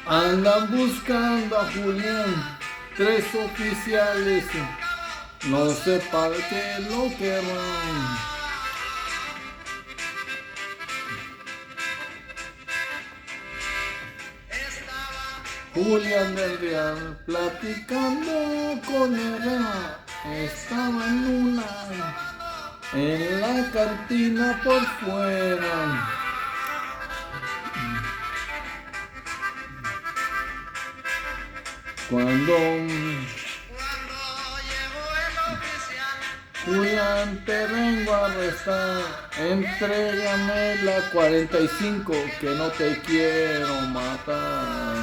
Andan buscando a Julián, 3 oficiales, no sé para qué lo querrán. Julián del Real platicando con Herrera, estaba en la cantina por fuera. Cuando Julián, te vengo a arrestar, entrégame la 45 que no te quiero matar.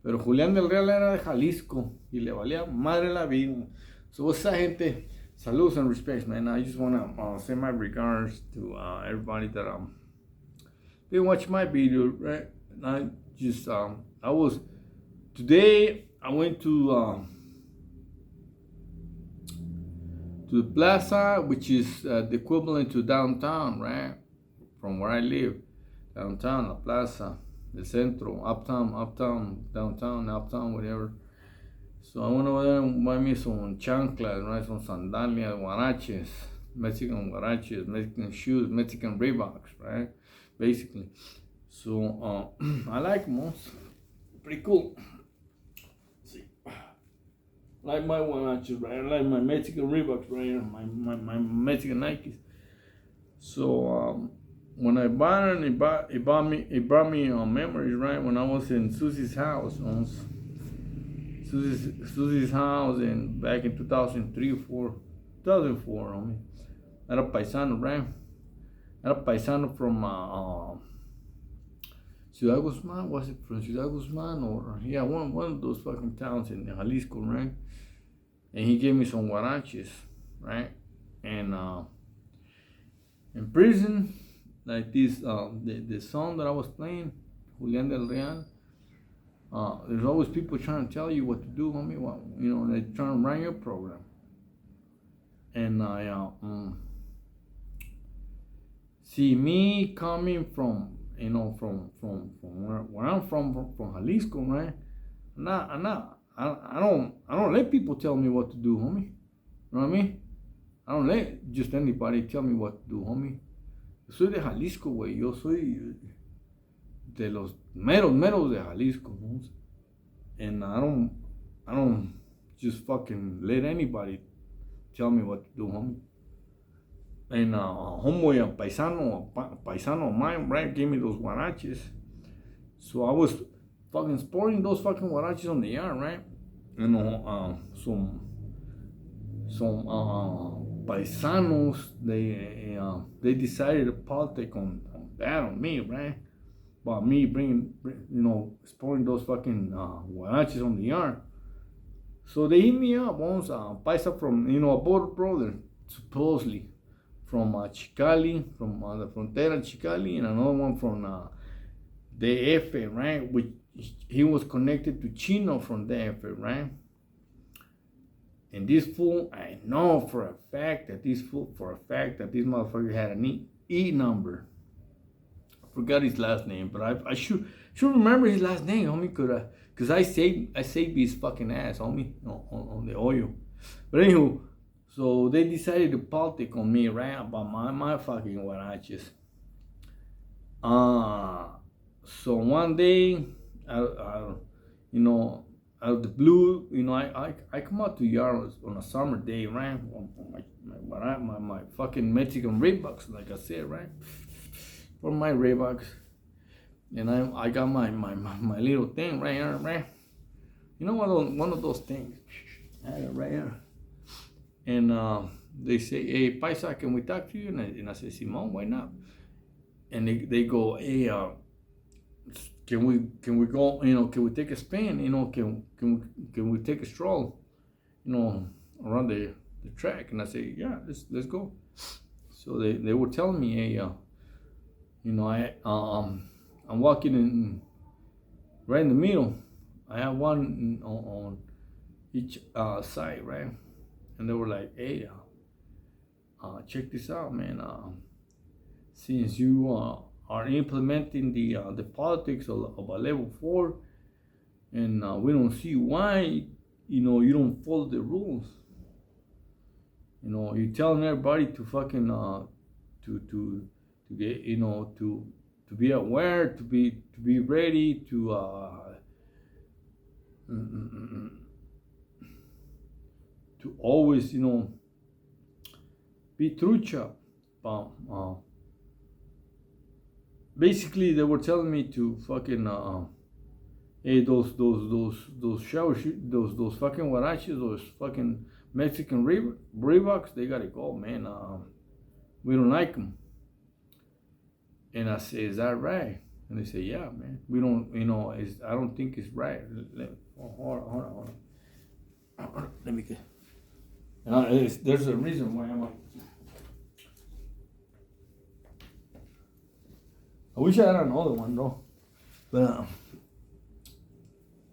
Pero Julián del Real era de Jalisco y le valía madre la vida. So what's up, gente? Saludos and respects, man. I just want to say my regards to everybody that been watching my video, right? And I just today I went to the plaza, which is the equivalent to downtown, right? From where I live, downtown, la plaza, the centro, uptown, downtown, uptown, whatever. So I went over there and buy me some chanclas, right? Some sandalias, huaraches, Mexican huaraches, Mexican shoes, Mexican Reeboks, right? Basically. So I like them. Pretty cool. Let's see. Like my huaraches, right? I like my Mexican Reeboks, right? My Mexican Nikes. So when I bought it, it brought me memories, right? When I was in Susie's house, Susie's house, and back in 2003 or 4, 2004, I mean, era paisano, right? Era paisano from Ciudad Guzman. Was it from Ciudad Guzman or yeah, one of those fucking towns in Jalisco, right? And he gave me some huaraches, right? And in prison, like this, the song that I was playing, Julián del Real. There's always people trying to tell you what to do, homie. Well, you know, they're trying to run your program. And I see me coming from, you know, from where I'm from Jalisco, right? I don't let people tell me what to do, homie. You know what I mean? I don't let just anybody tell me what to do, homie. Yo soy de Jalisco, güey. Yo soy de los meros de Jalisco, ¿no? And I don't just fucking let anybody tell me what to do, homie. And homeboy, a paisano of mine, right, gave me those huaraches. So I was fucking sporting those fucking huaraches on the yard, right? And some paisanos, they decided to politic on that on me, right? About me bringing, you know, sporting those fucking huaraches on the yard. So they hit me up once, paisa from, you know, a border brother, supposedly, from Chicali, from the frontera Chicali, and another one from DF, right? Which he was connected to Chino from DF, right? And this fool, I know for a fact that this motherfucker had an E number. I forgot his last name, but I should remember his last name, homie, cause I saved his fucking ass, homie, on the oil. But anywho, so they decided to politic on me, right, about my fucking huaraches. So one day, you know, out of the blue, you know, I come out to yard on a summer day, right? On my fucking Mexican Reeboks, like I said, right? For my Reeboks, and I got my little thing right here, right? You know, one of those things, I had it right here. And they say, "Hey, Paisa, can we talk to you?" And I say, "Simon, why not?" And they go, "Hey, can we go? You know, can we take a spin? You know, can we take a stroll? You know, around the track?" And I say, "Yeah, let's go." So they were telling me, "Hey, you know, I'm walking in right in the middle. I have one on each side, right?" And they were like, "Hey, check this out, man. Since you are implementing the politics of a level 4, and we don't see why, you don't follow the rules. You're telling everybody to fucking to get, to be aware, to be ready, to always, be trucha. But basically, they were telling me to fucking hey, those shower those fucking huaraches, those fucking Mexican Reeboks, they gotta go, man. We don't like them. And I say, is that right? And they say, yeah, man. We don't, I don't think it's right. Hold on. Let me get. There's a reason why I'm like. I wish I had another one though, but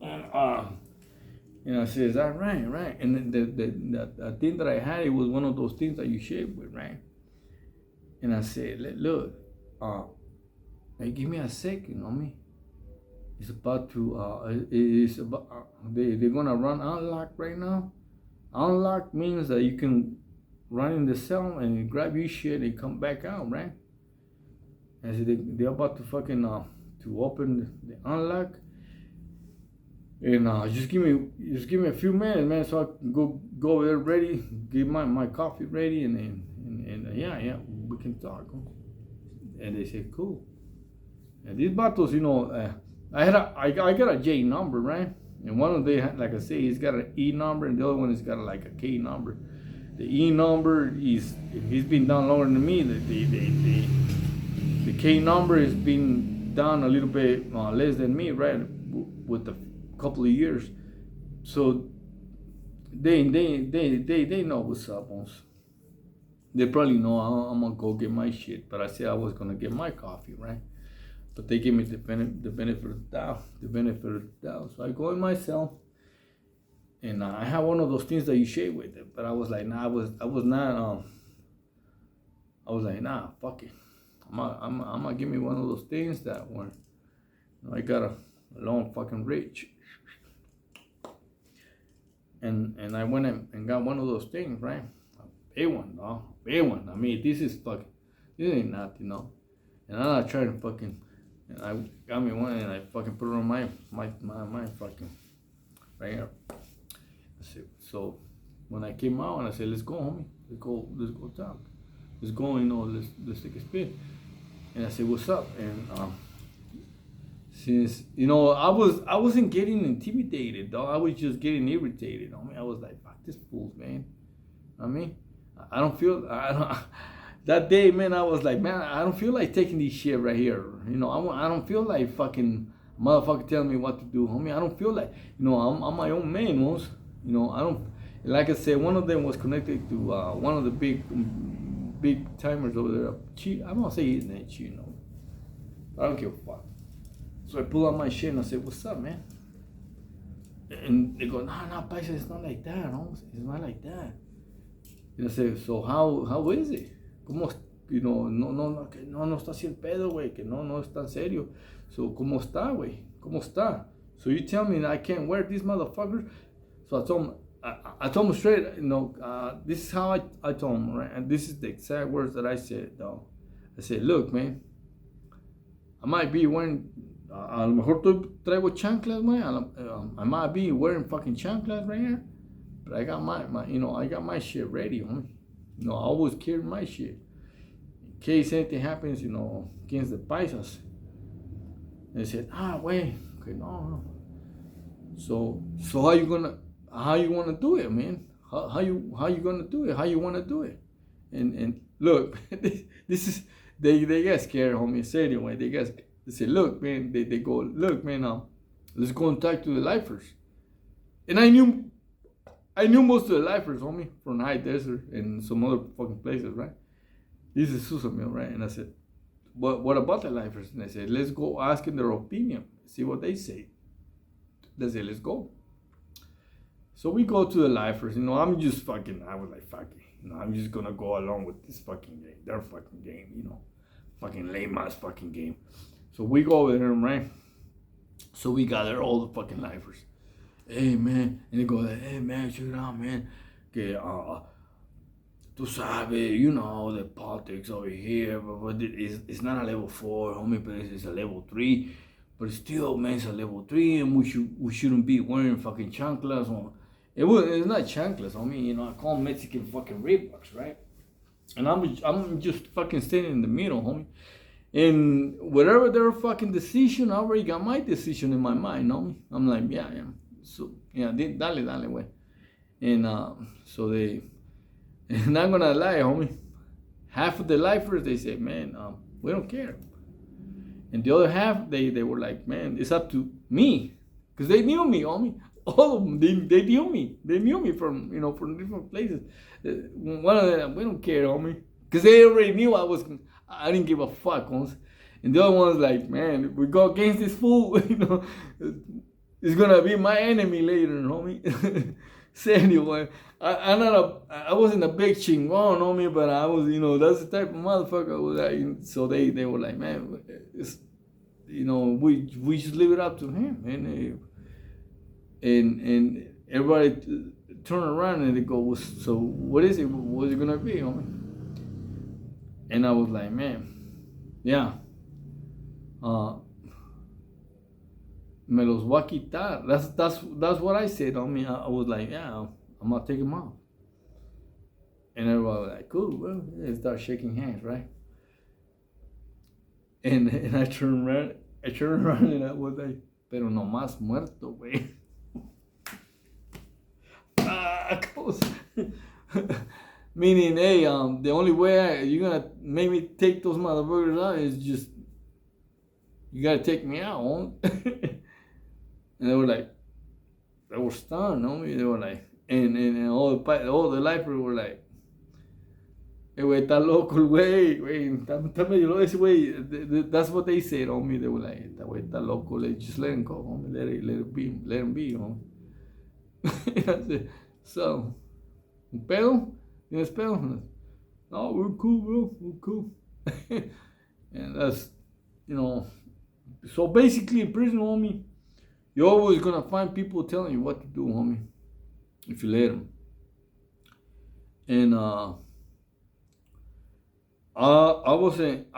I say, is that right? Right. And the thing that I had, it was one of those things that you shave with, right? And I said, look, hey, give me a second, homie. It's about to it's about they're gonna run unlock right now. Unlock means that you can run in the cell and grab your shit and come back out, right? And so they're about to fucking to open the unlock. And just give me a few minutes, man, so I can go there ready, get my coffee ready, and yeah, we can talk. And they said, cool. And these battles, I got a J number, right? And one of them, like I say, he's got an E number, and the other one has got like a K number. The E number he's been done longer than me. The K number has been done a little bit less than me, right? With a couple of years. So they know what's up, Bones. They probably know I'm gonna go get my shit, but I said I was gonna get my coffee, right? But they gave me the benefit of the doubt. So I go in myself, and I have one of those things that you shave with it. But I was like, nah, I was not. I was like, nah, fuck it. I'm gonna give me one of those things that one. I got a long fucking reach. And I went and got one of those things, right? A big one, dog. Big one. I mean, this ain't nothing, And I'm not trying to fucking. And I got me one, and I fucking put it on my fucking right here. So when I came out, and I said, let's go, homie. Let's go talk. Let's go, let's take a spin. And I said, what's up? And since I wasn't getting intimidated, dog. I was just getting irritated. I was like, fuck this fools, man. I mean, I don't that day, man, I was like, man, I don't feel like taking this shit right here. I don't feel like fucking motherfucker telling me what to do, homie. I don't feel like, I'm my own man, most. I don't, like I said, one of them was connected to one of the big timers over there. I'm gonna say his name, I don't give a fuck. So I pull out my shit and I said, what's up, man? And they go, no, Paisa, it's not like that, It's not like that. And I said, so how is it? ¿Cómo, no está así el pedo, güey, que no es tan serio. So, ¿cómo está, güey? ¿Cómo está? So you tell me that I can't wear these motherfuckers? So I told him straight, this is how I told him, right? And this is the exact words that I said, though. I said, look, man, I might be wearing, a lo mejor traigo chanclas, man. I might be wearing fucking chanclas right here. But I got I got my shit ready, homie. I always carry my shit. In case anything happens, against the paisas. And they said, wait, okay, no. So how you wanna do it, man? How you gonna do it? How you wanna do it? And look, this is they get scared, homie. Say anyway, they say, look, man, they go, look, man, let's go and talk to the lifers. And I knew most of the lifers, homie, from High Desert and some other fucking places, right? This is Susamil, right? And I said, what about the lifers? And I said, let's go ask them their opinion, see what they say. They said, let's go. So we go to the lifers, I'm just fucking, I was like, fuck it. I'm just gonna go along with this fucking game, their fucking game, fucking lame ass fucking game. So we go over there, right? So we gather all the fucking lifers. Hey man, and they go, hey man, check it out, man. Que tú sabes, you know the politics over here, but it's not a level 4, homie, but it's a level 3. But still, man, it's a level 3, and we shouldn't be wearing fucking chanclas on. It's not chanclas, homie. You know, I call them Mexican fucking Reeboks, right? And I'm just fucking standing in the middle, homie. And whatever their fucking decision, I already got my decision in my mind, homie. I'm like, yeah. So yeah, dale, way. And so they, and I'm gonna lie, homie. Half of the lifers, they say, man, we don't care. And the other half, they were like, man, it's up to me, because they knew me, homie. All of them, they knew me. They knew me from from different places. One of them, we don't care, homie, because they already knew I didn't give a fuck, homie. And the other one's like, man, if we go against this fool, it's gonna be my enemy later, homie. So anyway, I wasn't a big chingon, homie, but I was, that's the type of motherfucker I was like. So they were like, man, it's, we just leave it up to him, and everybody turn around and they go, well, so what is it? What's it gonna be, homie? And I was like, man, yeah. Me los voy a quitar. That's what I said. I mean, I was like, yeah, I'm gonna take him off. And everybody was like, cool, bro. They start shaking hands, right? And I turned around and I was like, pero no más muerto, güey. Meaning, hey, the only way you're gonna make me take those motherfuckers out is just, you gotta take me out, homie. And they were stunned, homie. They were like, and all the lifers were like, hey, güey, está loco el güey, está medio loco ese güey. That's what they said, homie. They were like, esta güey está loco, just let him go, homie. Let him be, homie. I said, so, ¿un pedo? ¿Tienes pedo? No, we're cool, bro, we're cool. And that's, so basically in prison, homie, you're always gonna find people telling you what to do, homie, if you let them. And I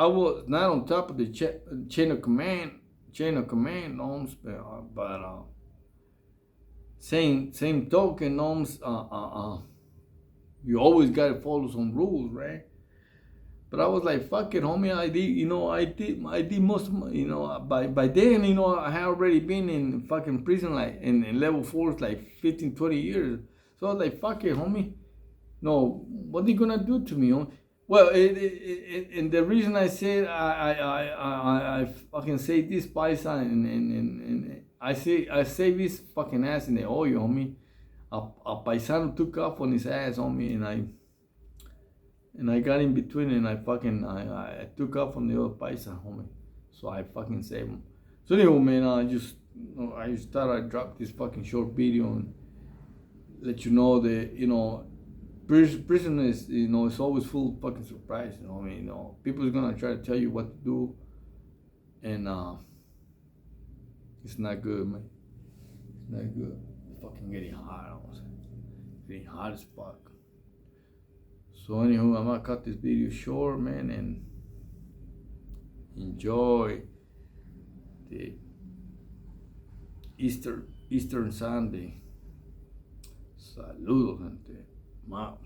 was not on top of the chain of command, homes, but same token, homes. You always gotta follow some rules, right? But I was like, fuck it, homie. I did most of my, by then, I had already been in fucking prison, like in level 4s, like 15, 20 years. So I was like, fuck it, homie. No, what are they gonna do to me, homie? Well, and the reason I said I fucking say this paisa and I say this fucking ass in the oil, homie. A paisano took off on his ass, homie, and I got in between and I took off on the other paisa, homie. So I fucking saved him. So anyway, man, I just thought I'd drop this fucking short video and let you know that, prison is, it's always full of fucking surprise, I mean, people are gonna try to tell you what to do, and it's not good, man. It's not good. It's fucking getting hot, getting hot as fuck. So anywho, I'm gonna cut this video short, man, and enjoy the Eastern Sunday. Saludos, gente. Wow.